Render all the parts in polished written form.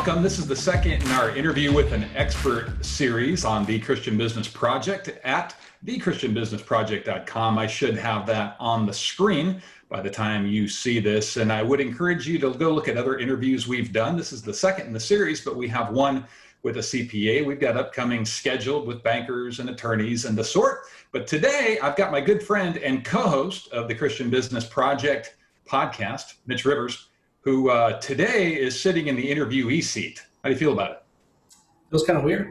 welcome. This is the second in our interview with an expert series on the Christian Business Project at thechristianbusinessproject.com. I should have that on the screen by the time you see this, and I would encourage you to go look at other interviews we've done. This is the second in the series, but we have one with a CPA. We've got upcoming scheduled with bankers and attorneys and the sort. But today, I've got my good friend and co-host of the Christian Business Project podcast, Mitch Rivers, who today is sitting in the interviewee seat. How do you feel about it? Feels kind of weird.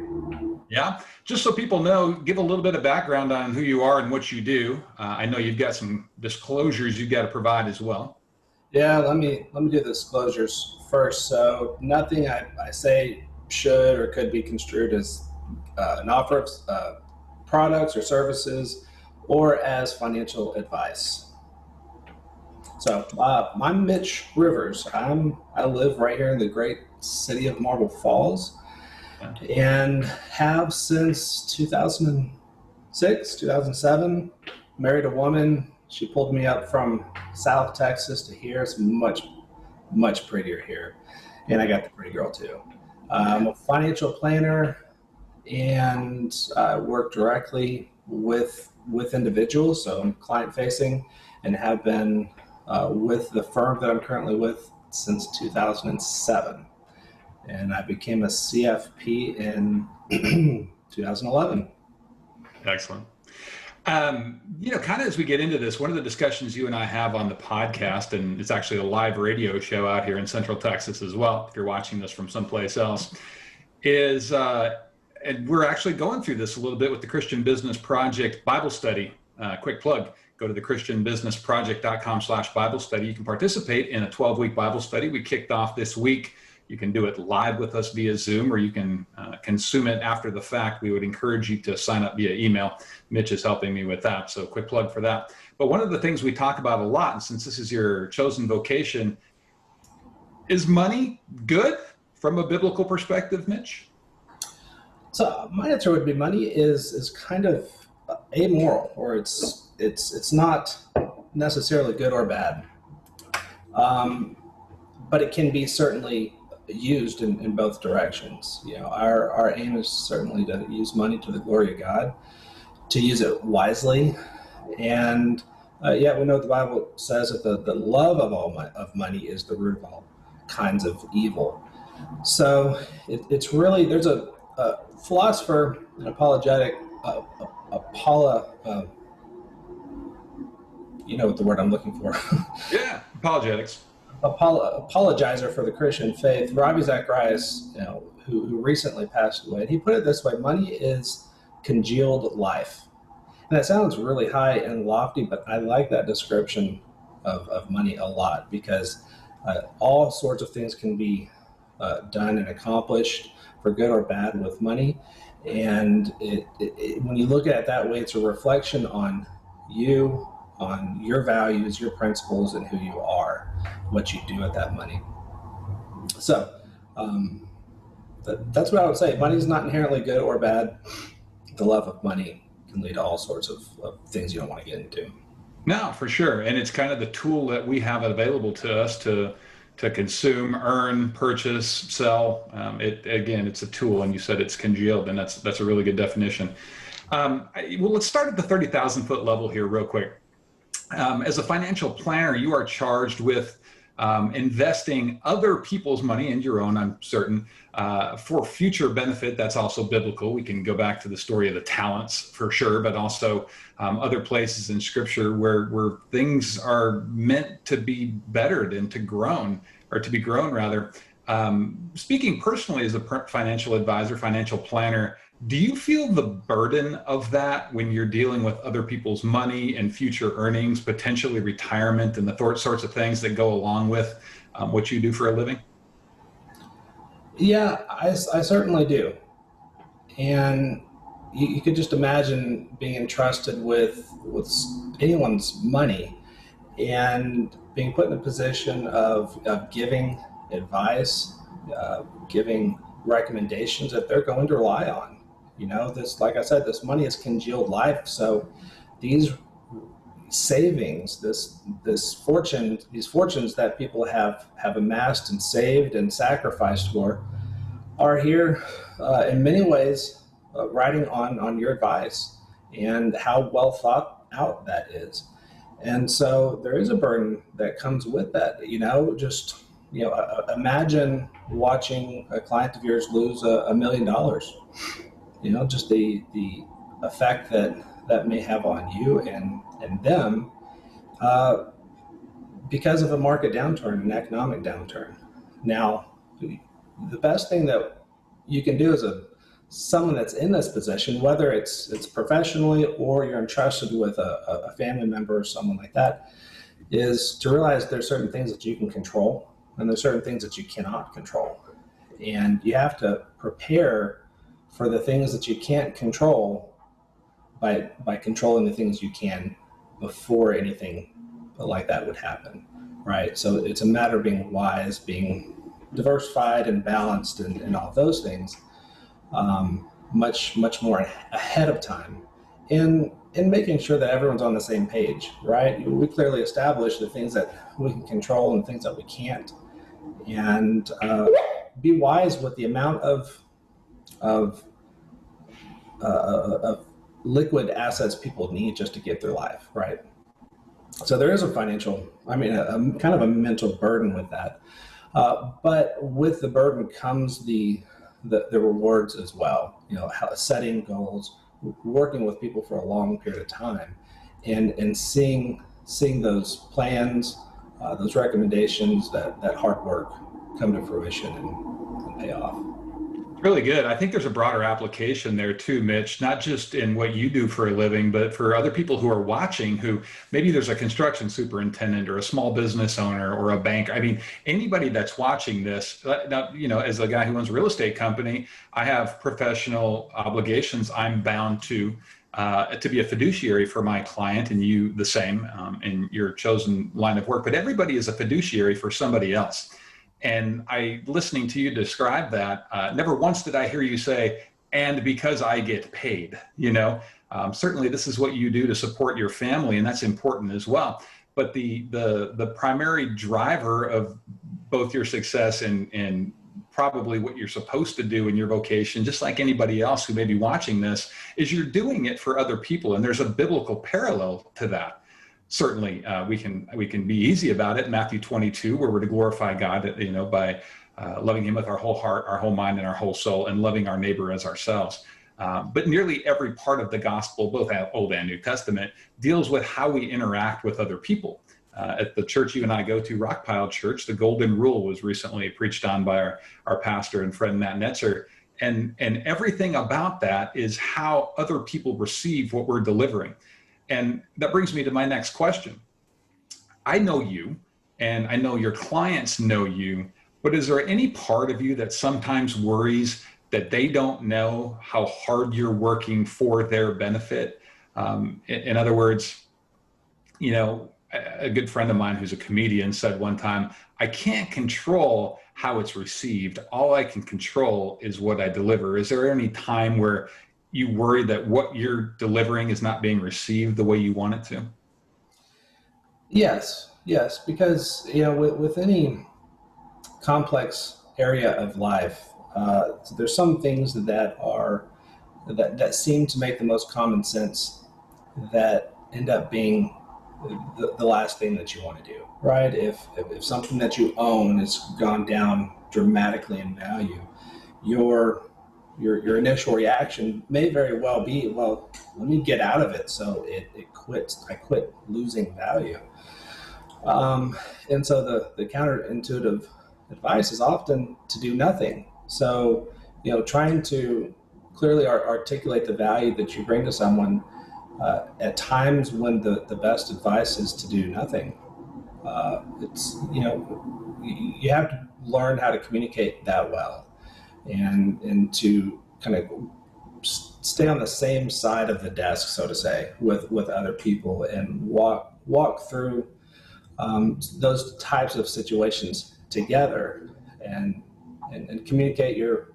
Yeah. Just so people know, give a little bit of background on who you are and what you do. I know you've got some disclosures you've got to provide as well. Yeah, let me do the disclosures first. So nothing I say should or could be construed as an offer of products or services or as financial advice. So I'm Mitch Rivers. I live right here in the great city of Marble Falls and have since 2006, 2007, married a woman. She pulled me up from South Texas to here. It's much, much prettier here. And I got the pretty girl too. I'm a financial planner and I work directly with individuals. So I'm client facing and have been with the firm that I'm currently with since 2007. And I became a CFP in 2011. Excellent. Kind of as we get into this, one of the discussions you and I have on the podcast, and it's actually a live radio show out here in Central Texas as well, if you're watching this from someplace else, is, and we're actually going through this a little bit with the Christian Business Project Bible Study. Quick plug, go to the christianbusinessproject.com/Bible study. You can participate in a 12-week Bible study. We kicked off this week. You can do it live with us via Zoom, or you can consume it after the fact. We would encourage you to sign up via email. Mitch is helping me with that, so quick plug for that. But one of the things we talk about a lot, and since this is your chosen vocation, is money good from a biblical perspective, Mitch? So my answer would be money is kind of amoral, or it's not necessarily good or bad, but it can be certainly used in both directions. You know, our aim is certainly to use money to the glory of God, to use it wisely, and we know the Bible says that the love of money is the root of all kinds of evil. So it's really, there's a philosopher, an apologetic, you know what the word I'm looking for. Yeah, apologetics. Apologizer for the Christian faith, Ravi Zacharias, who recently passed away. And he put it this way: money is congealed life. And that sounds really high and lofty, but I like that description of money a lot, because all sorts of things can be done and accomplished for good or bad with money. And when you look at it that way, it's a reflection on you, on your values, your principles, and who you are, what you do with that money. So that's what I would say. Money is not inherently good or bad. The love of money can lead to all sorts of things you don't want to get into. No, for sure. And it's kind of the tool that we have available to us to consume, earn, purchase, sell. It's a tool, and you said it's congealed, and that's a really good definition. Let's start at the 30,000 foot level here real quick. As a financial planner, you are charged with investing other people's money and your own, I'm certain, for future benefit. That's also biblical. We can go back to the story of the talents for sure, but also other places in Scripture where things are meant to be bettered and to be grown rather. Speaking personally as a financial advisor, financial planner, do you feel the burden of that when you're dealing with other people's money and future earnings, potentially retirement, and the sorts of things that go along with what you do for a living? Yeah, I certainly do. And you could just imagine being entrusted with anyone's money and being put in a position of giving advice, giving recommendations that they're going to rely on. This, like I said, this money is congealed life. So these savings, these fortunes that people have amassed and saved and sacrificed for, are here in many ways riding on your advice and how well thought out that is. And so there is a burden that comes with that. Just imagine watching a client of yours lose $1 million. Just the effect that may have on you and them uh, because of a market downturn, an economic downturn. Now, the best thing that you can do as someone that's in this position, whether it's professionally or you're entrusted with a family member or someone like that, is to realize there's certain things that you can control and there's certain things that you cannot control. And you have to prepare for the things that you can't control by controlling the things you can before anything like that would happen, right? So it's a matter of being wise, being diversified and balanced and all those things, much more ahead of time, in making sure that everyone's on the same page, right? We clearly establish the things that we can control and things that we can't, and be wise with the amount of of liquid assets people need just to get through life, right? So there is a financial, a kind of a mental burden with that. But with the burden comes the rewards as well. Setting goals, working with people for a long period of time, and seeing those plans, those recommendations, that hard work come to fruition and pay off. Really good. I think there's a broader application there too, Mitch, not just in what you do for a living, but for other people who are watching, who maybe there's a construction superintendent or a small business owner or a bank. I mean, anybody that's watching this, now, as a guy who owns a real estate company, I have professional obligations. I'm bound to be a fiduciary for my client, and you the same in your chosen line of work. But everybody is a fiduciary for somebody else. And listening to you describe that, never once did I hear you say, and because I get paid. Certainly this is what you do to support your family, and that's important as well. But the primary driver of both your success and probably what you're supposed to do in your vocation, just like anybody else who may be watching this, is you're doing it for other people. And there's a biblical parallel to that. Certainly, we can be easy about it. Matthew 22, where we're to glorify God, by loving Him with our whole heart, our whole mind, and our whole soul, and loving our neighbor as ourselves. But nearly every part of the gospel, both Old and New Testament, deals with how we interact with other people. At the church you and I go to, Rockpile Church, the Golden Rule was recently preached on by our pastor and friend Matt Netzer. And everything about that is how other people receive what we're delivering. And that brings me to my next question. I know you, and I know your clients know you, but is there any part of you that sometimes worries that they don't know how hard you're working for their benefit? In other words, a good friend of mine who's a comedian said one time, I can't control how it's received. All I can control is what I deliver. Is there any time where you worry that what you're delivering is not being received the way you want it to? Yes, because with any complex area of life, there's some things that seem to make the most common sense that end up being the last thing that you want to do, right? If something that you own has gone down dramatically in value, your initial reaction may very well be, well, let me get out of it so I quit losing value. And so the counterintuitive advice is often to do nothing. So, trying to clearly articulate the value that you bring to someone at times when the best advice is to do nothing. You have to learn how to communicate that well and to kind of stay on the same side of the desk, so to say, with other people and walk through those types of situations together and communicate your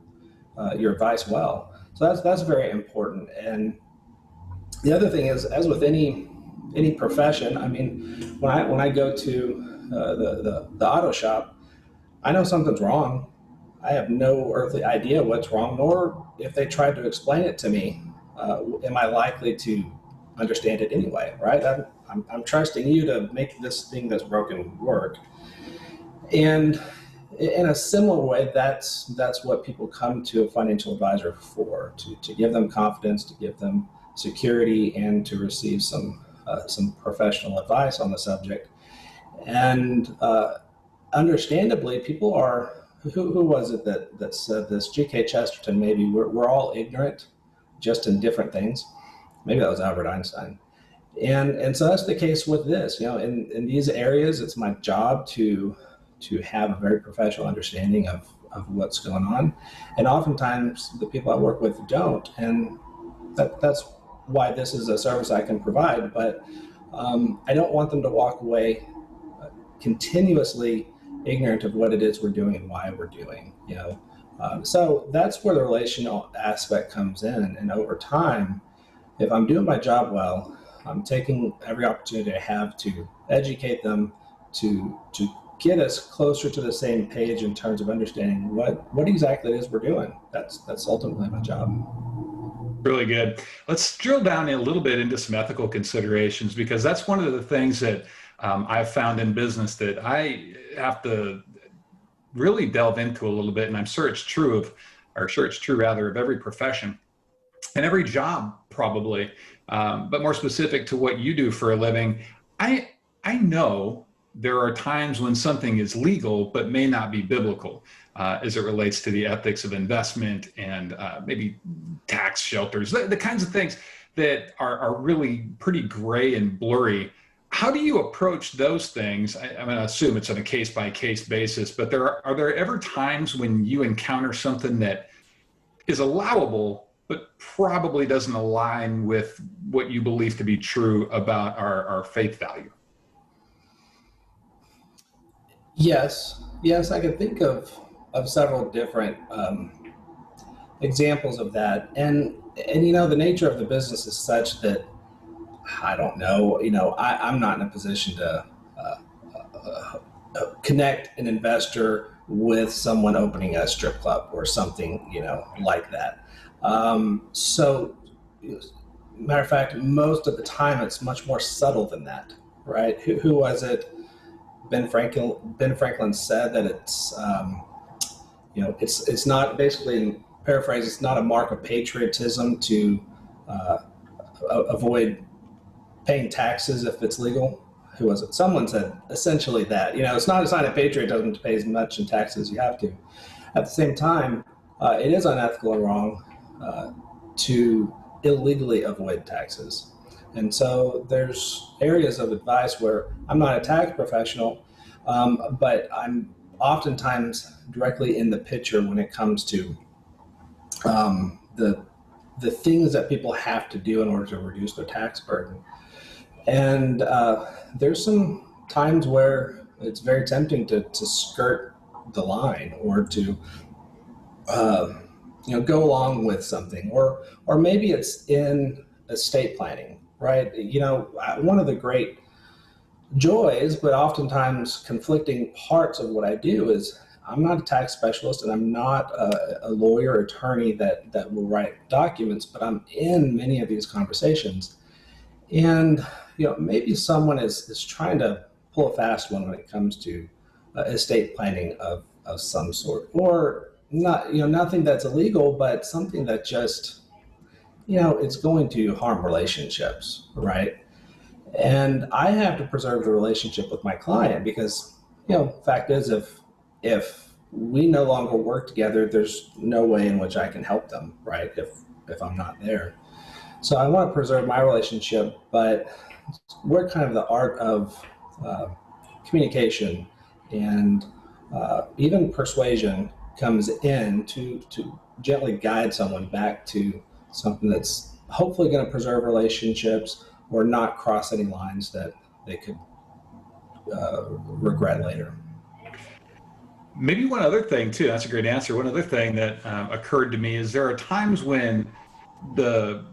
advice well. So that's very important. And the other thing is, as with any profession, when I go to the auto shop, I know something's wrong. I have no earthly idea what's wrong, nor if they tried to explain it to me, am I likely to understand it anyway, right? I'm trusting you to make this thing that's broken work. And in a similar way, that's what people come to a financial advisor for, to give them confidence, to give them security, and to receive some professional advice on the subject. And understandably, people are, who was it that said this? G.K. Chesterton, maybe. We're all ignorant, just in different things. Maybe that was Albert Einstein. And so that's the case with this. In these areas, it's my job to have a very professional understanding of what's going on. And oftentimes the people I work with don't. And that's why this is a service I can provide. But I don't want them to walk away continuously ignorant of what it is we're doing and why we're doing. So that's where the relational aspect comes in. And over time, if I'm doing my job well, I'm taking every opportunity I have to educate them, to get us closer to the same page in terms of understanding what exactly it is we're doing. That's ultimately my job. Really good. Let's drill down a little bit into some ethical considerations, because that's one of the things that I've found in business that I have to really delve into a little bit. And I'm sure it's true rather, of every profession and every job probably, but more specific to what you do for a living. I know there are times when something is legal but may not be biblical as it relates to the ethics of investment and maybe tax shelters, the kinds of things that are really pretty gray and blurry. How do you approach those things? I'm going to assume it's on a case-by-case basis, but are there ever times when you encounter something that is allowable but probably doesn't align with what you believe to be true about our faith value? Yes, I can think of several different examples of that, and the nature of the business is such that I don't know. I'm not in a position to connect an investor with someone opening a strip club or something, like that. So, matter of fact, most of the time it's much more subtle than that, right? Who was it? Ben Franklin said that it's not, basically, in paraphrase, it's not a mark of patriotism to avoid paying taxes if it's legal. Who was it? Someone said essentially that, it's not a sign of patriotism to pay as much in taxes as you have to. At the same time, it is unethical and wrong to illegally avoid taxes. And so there's areas of advice where I'm not a tax professional, but I'm oftentimes directly in the picture when it comes to the things that people have to do in order to reduce their tax burden. And there's some times where it's very tempting to skirt the line, or to go along with something, or maybe it's in estate planning, right? One of the great joys, but oftentimes conflicting parts of what I do is I'm not a tax specialist, and I'm not a lawyer or attorney that will write documents, but I'm in many of these conversations. And maybe someone is trying to pull a fast one when it comes to estate planning of some sort, or not, nothing that's illegal, but something that just, it's going to harm relationships, right? And I have to preserve the relationship with my client, because, fact is, if we no longer work together, there's no way in which I can help them, right? If I'm not there. So I want to preserve my relationship, but we're kind of the art of communication, and even persuasion comes in to gently guide someone back to something that's hopefully going to preserve relationships or not cross any lines that they could regret later. Maybe one other thing too, that's a great answer. One other thing that occurred to me is there are times when the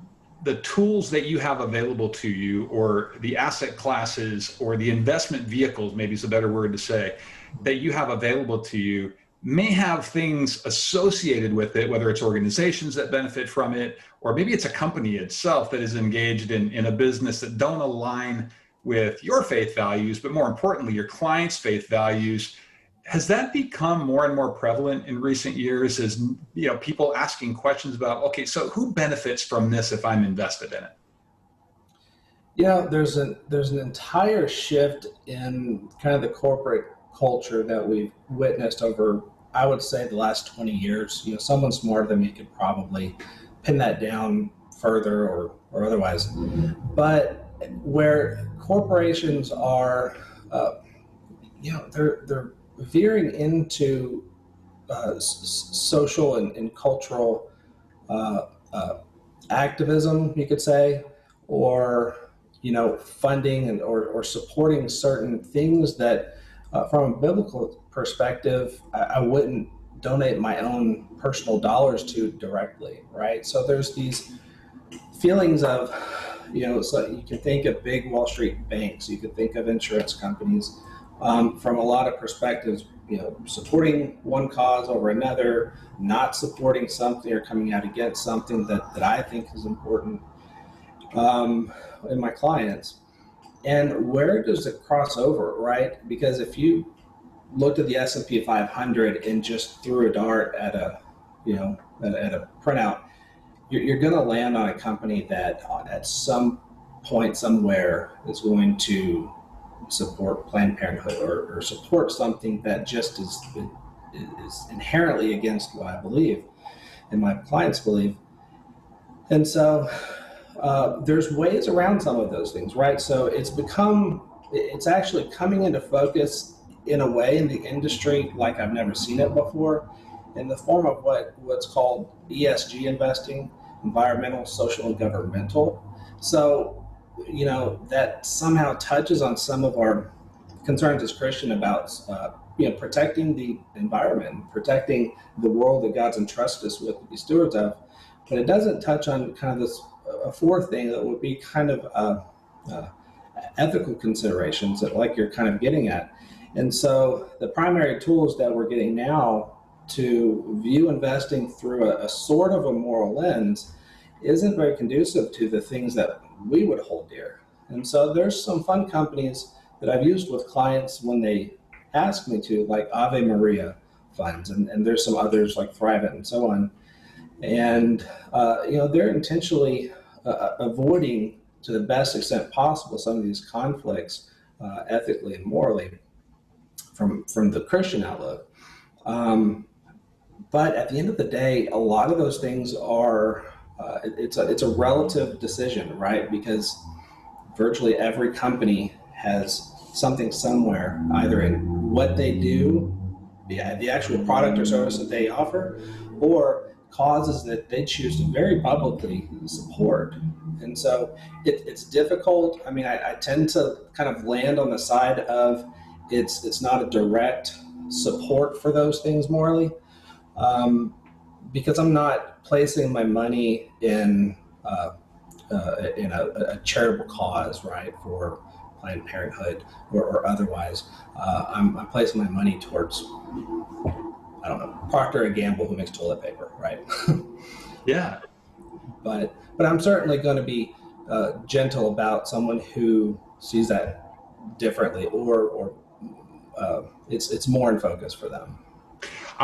tools that you have available to you, or the asset classes, or the investment vehicles, maybe is a better word to say, that you have available to you, may have things associated with it, whether it's organizations that benefit from it, or maybe it's a company itself that is engaged in a business that don't align with your faith values, but more importantly, your clients' faith values. Has that become more and more prevalent in recent years as people asking questions about, okay, so who benefits from this if I'm invested in it? There's an entire shift in kind of the corporate culture that we've witnessed over, I would say, the last 20 years. Someone smarter than me could probably pin that down further or otherwise. But where corporations are, they're veering into social and cultural uh, uh, activism, you could say, or funding or supporting certain things that, from a biblical perspective, I wouldn't donate my own personal dollars to directly, right? So there's these feelings of, so you can think of big Wall Street banks, you could think of insurance companies, from a lot of perspectives, supporting one cause over another, not supporting something or coming out against something that I think is important in my clients. And where does it cross over, right? Because if you looked at the S&P 500 and just threw a dart at a printout, you're going to land on a company that at some point somewhere is going to support Planned Parenthood or support something that just is inherently against what I believe and my clients believe. And so there's ways around some of those things, right? So it's actually coming into focus in a way in the industry like I've never seen it before, in the form of what's called ESG investing, environmental, social, and governmental. So, that somehow touches on some of our concerns as Christian about, protecting the environment, protecting the world that God's entrusted us with to be stewards of. But it doesn't touch on kind of this a fourth thing that would be kind of ethical considerations that, like you're kind of getting at. And so the primary tools that we're getting now to view investing through a sort of a moral lens isn't very conducive to the things that we would hold dear. And so there's some fun companies that I've used with clients when they ask me to, like Ave Maria funds, and there's some others like Thrivent and so on. And they're intentionally avoiding, to the best extent possible, some of these conflicts ethically and morally from the Christian outlook. But at the end of the day, a lot of those things are it's a relative decision, right? Because virtually every company has something somewhere, either in what they do, the actual product or service that they offer, or causes that they choose to very publicly support. And so it's difficult. I mean, I tend to kind of land on the side of it's not a direct support for those things morally, because I'm not placing my money in a charitable cause, right, for Planned Parenthood or otherwise. I'm placing my money towards, I don't know, Procter & Gamble, who makes toilet paper, right? Yeah. But I'm certainly going to be gentle about someone who sees that differently, or it's more in focus for them.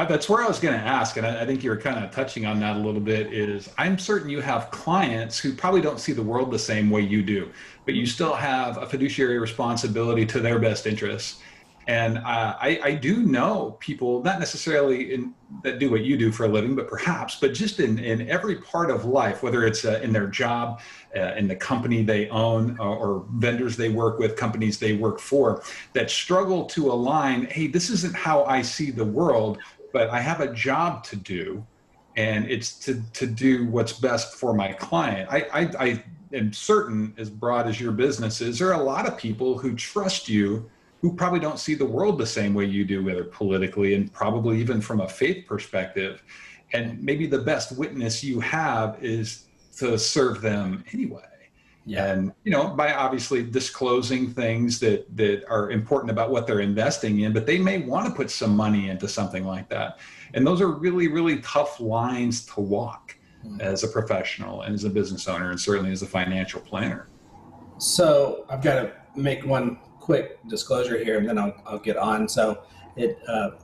That's where I was going to ask, and I think you're kind of touching on that a little bit, is I'm certain you have clients who probably don't see the world the same way you do, but you still have a fiduciary responsibility to their best interests. And I do know people, not necessarily that do what you do for a living, but just in every part of life, whether it's in their job, in the company they own, or vendors they work with, companies they work for, that struggle to align, hey, this isn't how I see the world, but I have a job to do, and it's to do what's best for my client. I am certain, as broad as your business is, there are a lot of people who trust you who probably don't see the world the same way you do, whether politically and probably even from a faith perspective. And maybe the best witness you have is to serve them anyway. Yeah. And, by obviously disclosing things that are important about what they're investing in, but they may want to put some money into something like that. And those are really, really tough lines to walk as a professional and as a business owner, and certainly as a financial planner. So I've got to make one quick disclosure here, and then I'll get on. So it the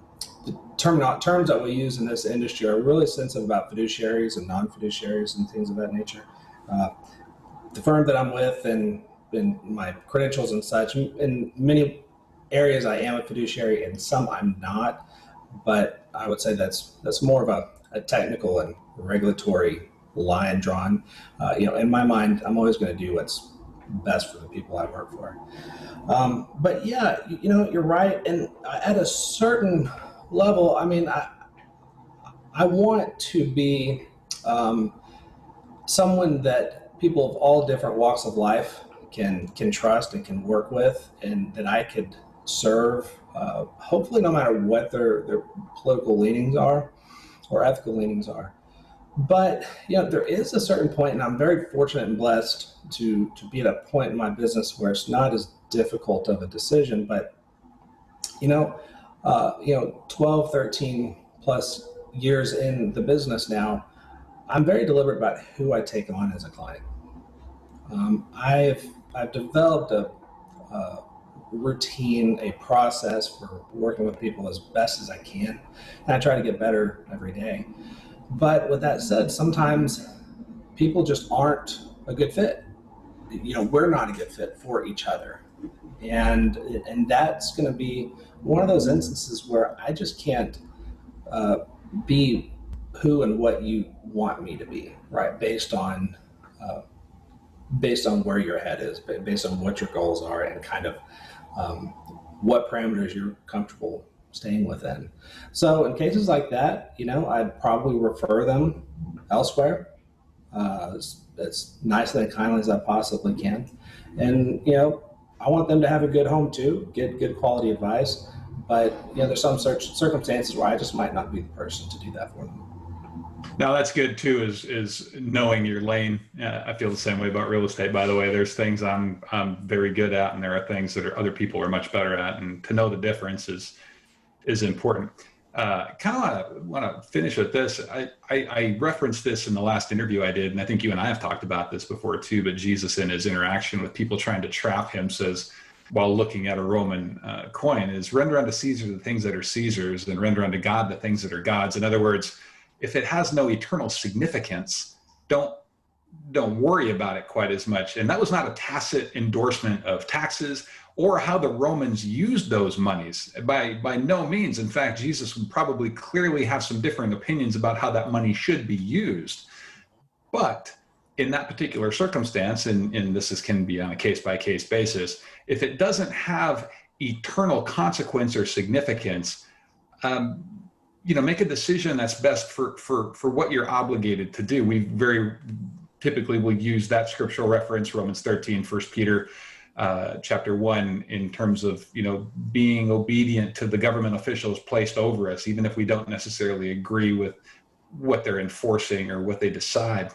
terms that we use in this industry are really sensitive about fiduciaries and non-fiduciaries and things of that nature. Uh, the firm that I'm with and my credentials and such, in many areas I am a fiduciary, and some I'm not. But I would say that's more of a technical and regulatory line drawn. In my mind, I'm always going to do what's best for the people I work for. But yeah, you're right. And at a certain level, I mean, I want to be someone that people of all different walks of life can trust and can work with, and that I could serve. Hopefully, no matter what their political leanings are or ethical leanings are. But there is a certain point, and I'm very fortunate and blessed to be at a point in my business where it's not as difficult of a decision. But 12, 13 plus years in the business now, I'm very deliberate about who I take on as a client. I've developed a routine, a process for working with people as best as I can, and I try to get better every day. But with that said, sometimes people just aren't a good fit. We're not a good fit for each other, and that's going to be one of those instances where I just can't be who and what you want me to be, right? Uh, based on where your head is, based on what your goals are, and kind of um, what parameters you're comfortable staying within. So in cases like that, I'd probably refer them elsewhere as nicely and kindly as I possibly can. And, I want them to have a good home too, get good quality advice. But, there's some circumstances where I just might not be the person to do that for them. Now that's good too, is knowing your lane. I feel the same way about real estate. By the way, there's things I'm very good at, and there are things that other people are much better at, and to know the difference is important. Kind of want to finish with this. I referenced this in the last interview I did, and I think you and I have talked about this before too. But Jesus, in his interaction with people trying to trap him, says, while looking at a Roman coin, is render unto Caesar the things that are Caesar's, and render unto God the things that are God's. In other words, if it has no eternal significance, don't worry about it quite as much. And that was not a tacit endorsement of taxes or how the Romans used those monies. By no means. In fact, Jesus would probably clearly have some differing opinions about how that money should be used. But in that particular circumstance, and can be on a case-by-case basis, if it doesn't have eternal consequence or significance, make a decision that's best for what you're obligated to do. We very typically will use that scriptural reference, Romans 13, 1 Peter chapter 1, in terms of, being obedient to the government officials placed over us, even if we don't necessarily agree with what they're enforcing or what they decide.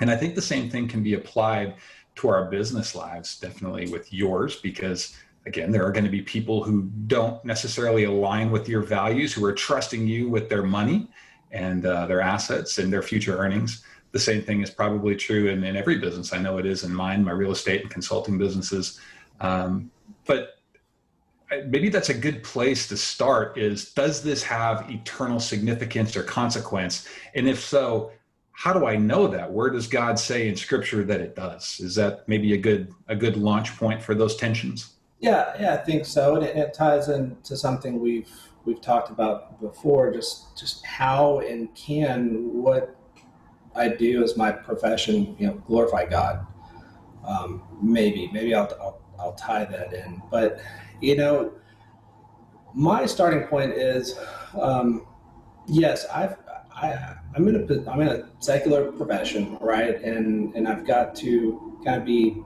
And I think the same thing can be applied to our business lives, definitely with yours, because again, there are going to be people who don't necessarily align with your values, who are trusting you with their money and their assets and their future earnings. The same thing is probably true in every business. I know it is in mine, my real estate and consulting businesses. But maybe that's a good place to start is, does this have eternal significance or consequence? And if so, how do I know that? Where does God say in scripture that it does? Is that maybe a good launch point for those tensions? Yeah, I think so, and it ties into something we've talked about before. Just how and can what I do as my profession, glorify God. Maybe I'll tie that in, but my starting point is, yes, I'm in a secular profession, right, and I've got to kind of be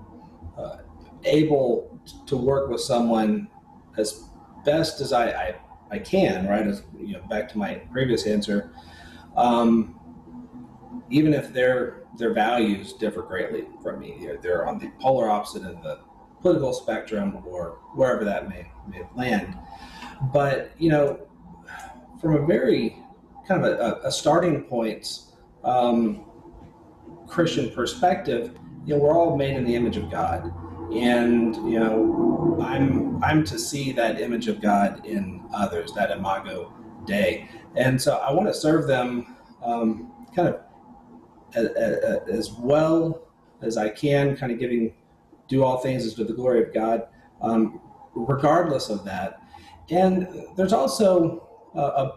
able to work with someone as best as I can, right? As back to my previous answer, even if they're their values differ greatly from me. They're on the polar opposite of the political spectrum or wherever that may land. But, from a very kind of a starting point, um, Christian perspective, we're all made in the image of God, and I'm to see that image of God in others, that imago Dei, and so I want to serve them kind of as well as I can, kind of do all things as to the glory of God, regardless of that. And there's also a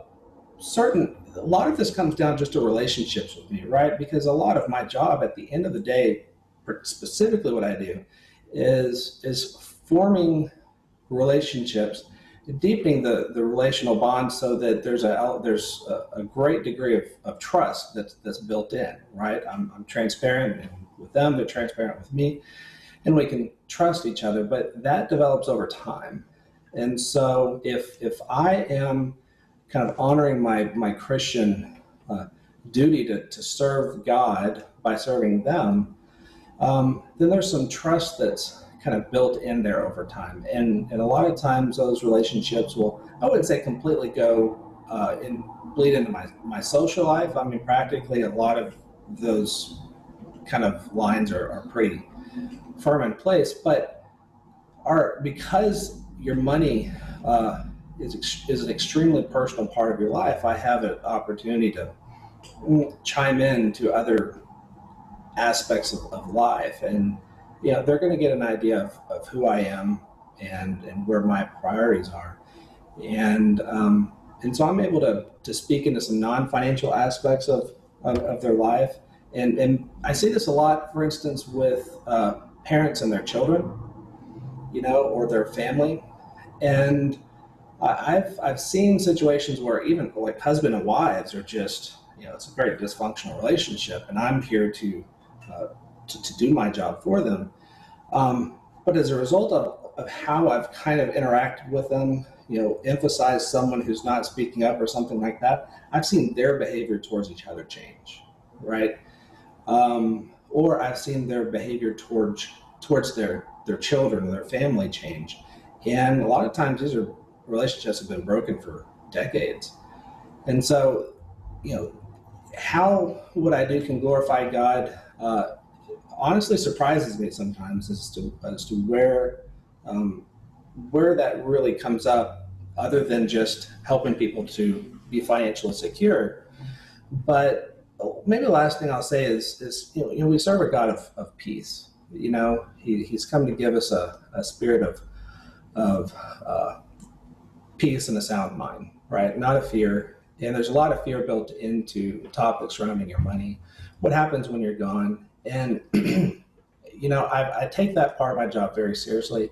lot of this comes down just to relationships with me, right? Because a lot of my job at the end of the day, specifically what I do, is forming relationships, deepening the relational bond so that there's a great degree of trust that's built in, right? I'm transparent with them, they're transparent with me, and we can trust each other, but that develops over time. And so if I am kind of honoring my Christian duty to serve God by serving them, then there's some trust that's kind of built in there over time. And a lot of times those relationships will, I wouldn't say completely go and bleed into my social life. I mean, practically a lot of those kind of lines are pretty firm in place, but because your money is an extremely personal part of your life, I have an opportunity to chime in to other aspects of life, and they're going to get an idea of who I am and where my priorities are, and so I'm able to speak into some non-financial aspects of their life, and I see this a lot, for instance, with parents and their children, or their family, and I've seen situations where even like husband and wives are just, it's a very dysfunctional relationship, and I'm here to do my job for them. But as a result of how I've kind of interacted with them, emphasized someone who's not speaking up or something like that, I've seen their behavior towards each other change, right? Or I've seen their behavior towards their children or their family change. And a lot of times these are relationships have been broken for decades. And so, how what I do can glorify God honestly surprises me sometimes as to where that really comes up, other than just helping people to be financially secure. But maybe the last thing I'll say is we serve a God of peace. He's come to give us a spirit of peace and a sound mind, right? Not a fear. And there's a lot of fear built into topics surrounding your money. What happens when you're gone? And, I take that part of my job very seriously.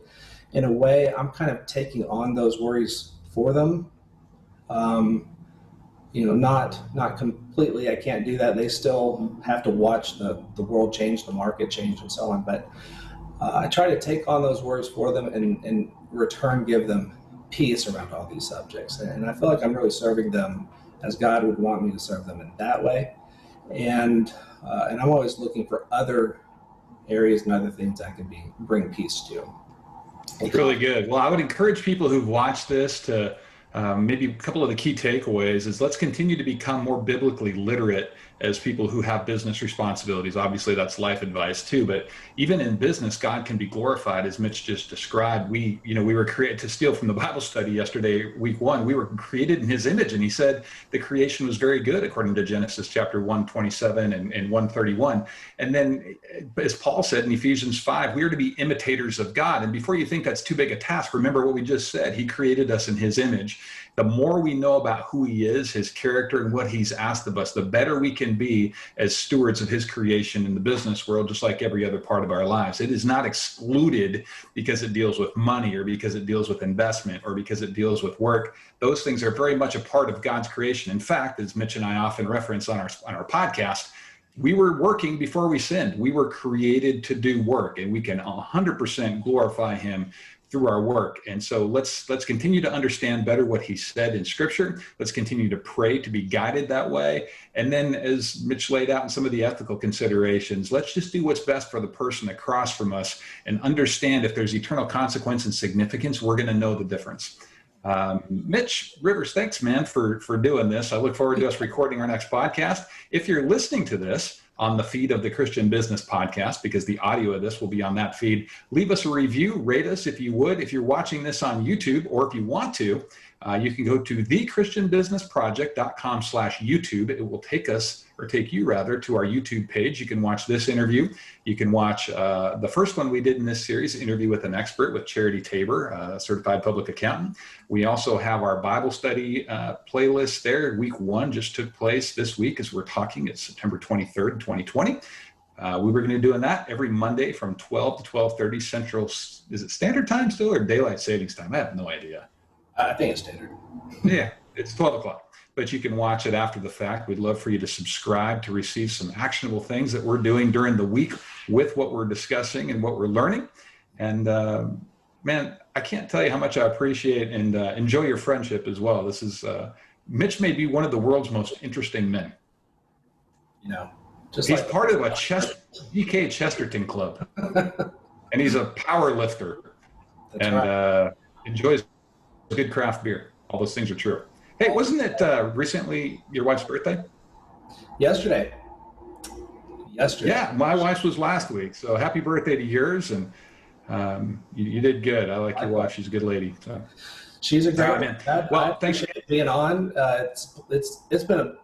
In a way, I'm kind of taking on those worries for them. Not completely, I can't do that. They still have to watch the world change, the market change, and so on. But I try to take on those worries for them and in return give them peace around all these subjects. And I feel like I'm really serving them as God would want me to serve them in that way. And I'm always looking for other areas and other things I can bring peace to. It's really good. Well, I would encourage people who've watched this to maybe a couple of the key takeaways is let's continue to become more biblically literate as people who have business responsibilities. Obviously, that's life advice too, but even in business, God can be glorified, as Mitch just described. We were created, to steal from the Bible study yesterday, week 1, we were created in his image, and he said the creation was very good, according to Genesis chapter 1:27 and 1:31. And then, as Paul said in Ephesians 5, we are to be imitators of God. And before you think that's too big a task, remember what we just said. He created us in his image. The more we know about who he is, his character, and what he's asked of us, the better we can be as stewards of his creation in the business world, just like every other part of our lives. It is not excluded because it deals with money or because it deals with investment or because it deals with work. Those things are very much a part of God's creation. In fact, as Mitch and I often reference on our podcast, we were working before we sinned. We were created to do work, and we can 100% glorify him through our work. And so let's continue to understand better what he said in Scripture. Let's continue to pray to be guided that way. And then, as Mitch laid out in some of the ethical considerations, let's just do what's best for the person across from us and understand if there's eternal consequence and significance, we're going to know the difference. Mitch Rivers, thanks, man, for doing this. I look forward to us recording our next podcast. If you're listening to this on the feed of the Christian Business Podcast, because the audio of this will be on that feed, leave us a review, rate us if you would. If you're watching this on YouTube, or if you want to, you can go to thechristianbusinessproject.com/YouTube. It will take us, or take you rather, to our YouTube page. You can watch this interview. You can watch the first one we did in this series, interview with an expert with Charity Tabor, a certified public accountant. We also have our Bible study playlist there. Week 1 just took place this week as we're talking. It's September 23rd, 2020. We were going to be doing that every Monday from 12 to 12:30 Central. Is it Standard Time still, or Daylight Savings Time? I have no idea. I think it's standard. Yeah, it's 12 o'clock. But you can watch it after the fact. We'd love for you to subscribe to receive some actionable things that we're doing during the week with what we're discussing and what we're learning. And man, I can't tell you how much I appreciate and enjoy your friendship as well. This is, Mitch may be one of the world's most interesting men. You know, he's like part of a DK Chesterton club. And he's a power lifter. That's and right. Enjoys good craft beer. All those things are true. Hey, wasn't it recently your wife's birthday? Yesterday. Yeah, my wife's was last week. So happy birthday to yours. And you did good. I like your wife. She's a good lady. So. She's a great man. Well, thanks for being on. It's been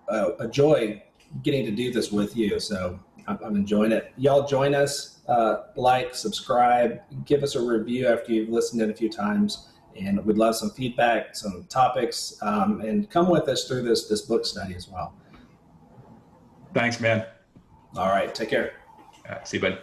a joy getting to do this with you. So I'm enjoying it. Y'all join us, like, subscribe, give us a review after you've listened in a few times. And we'd love some feedback, some topics, and come with us through this book study as well. Thanks, man. All right. Take care. See you, buddy.